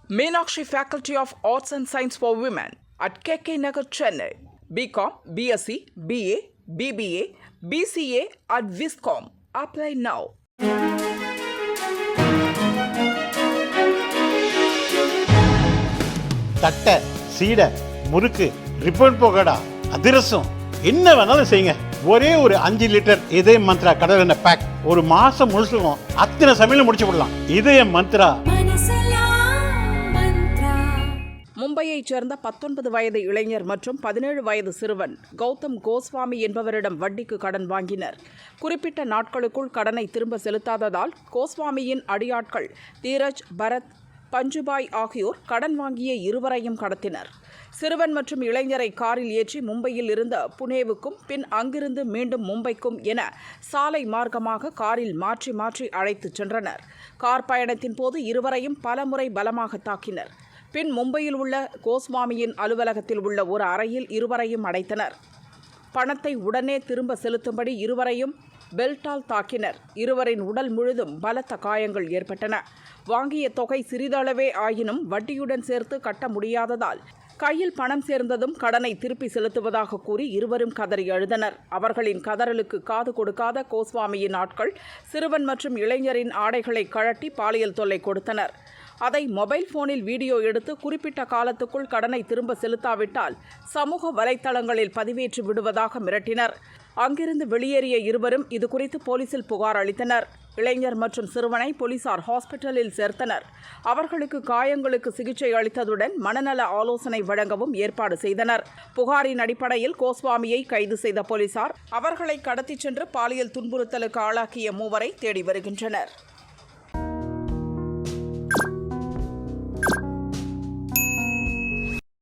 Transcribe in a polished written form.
Meenakshi Faculty of Arts and Science for Women at KK Nagar, Chennai. BCom, BSc, BA, BBA, BCA at Viscom. Apply now. தட்டை, சீடை, முறுக்கு, ribbon pakoda, அதிரசம் என்ன வேணாலும் செய்யுங்க. ஒரே ஒரு 5 litre இதய மந்த்ரா கடல் எண்ணெய் பேக் ஒரு மாசம் முழுசுக்கும் அத்தனை சமையல் முடிச்சு விடலாம். இதய மந்த்ரா. மும்பையைச் சேர்ந்த 19 வயது இளைஞர் மற்றும் 17 வயது சிறுவன் கௌதம் கோஸ்வாமி என்பவரிடம் வட்டிக்கு கடன் வாங்கினர். குறிப்பிட்ட நாட்களுக்குள் கடனை திரும்ப செலுத்தாததால் கோஸ்வாமியின் அடியாட்கள் தீரஜ், பரத், பஞ்சுபாய் ஆகியோர் கடன் வாங்கிய இருவரையும் கடத்தினர். சிறுவன் மற்றும் இளைஞரை காரில் ஏற்றி மும்பையில் இருந்த புனேவுக்கும் பின் அங்கிருந்து மீண்டும் மும்பைக்கும் என சாலை மார்க்கமாக காரில் மாற்றி மாற்றி அழைத்துச் சென்றனர். கார் பயணத்தின் போது இருவரையும் பலமுறை பலமாக தாக்கினர். பின் மும்பையில் உள்ள கோஸ்வாமியின் அலுவலகத்தில் உள்ள ஒரு அறையில் இருவரையும் அடைத்தனர். பணத்தை உடனே திரும்ப செலுத்தும்படி இருவரையும் பெல்ட்டால் தாக்கினர். இருவரின் உடல் முழுதும் பலத்த காயங்கள் ஏற்பட்டன. வாங்கிய தொகை சிறிதளவே ஆயினும் வட்டியுடன் சேர்த்து கட்ட முடியாததால் கையில் பணம் சேர்ந்ததும் கடனை திருப்பி செலுத்துவதாக கூறி இருவரும் கதறி அழுதனர். அவர்களின் கதறலுக்கு காது கொடுக்காத கோஸ்வாமியின் ஆட்கள் சிறுவன் மற்றும் இளைஞரின் ஆடைகளை கழட்டி பாலியல் தொல்லை கொடுத்தனர். அதை மொபைல் போனில் வீடியோ எடுத்து குறிப்பிட்ட காலத்துக்குள் கடனை திரும்ப செலுத்தாவிட்டால் சமூக வலைத்தளங்களில் பதிவேற்றி விடுவதாக மிரட்டினர். அங்கிருந்து வெளியேறிய இருவரும் இதுகுறித்து போலீசில் புகார் அளித்தனர். இளைஞர் மற்றும் சிறுவனை போலீசார் ஹாஸ்பிட்டலில் சேர்த்தனர். அவர்களுக்கு காயங்களுக்கு சிகிச்சை அளித்ததுடன் மனநல ஆலோசனை வழங்கவும் ஏற்பாடு செய்தனர். புகாரின் அடிப்படையில் கோஸ்வாமியை கைது செய்த போலீசார் அவர்களை கடத்திச் சென்று பாலியல் துன்புறுத்தலுக்கு ஆளாக்கிய மூவரை தேடி வருகின்றனர்.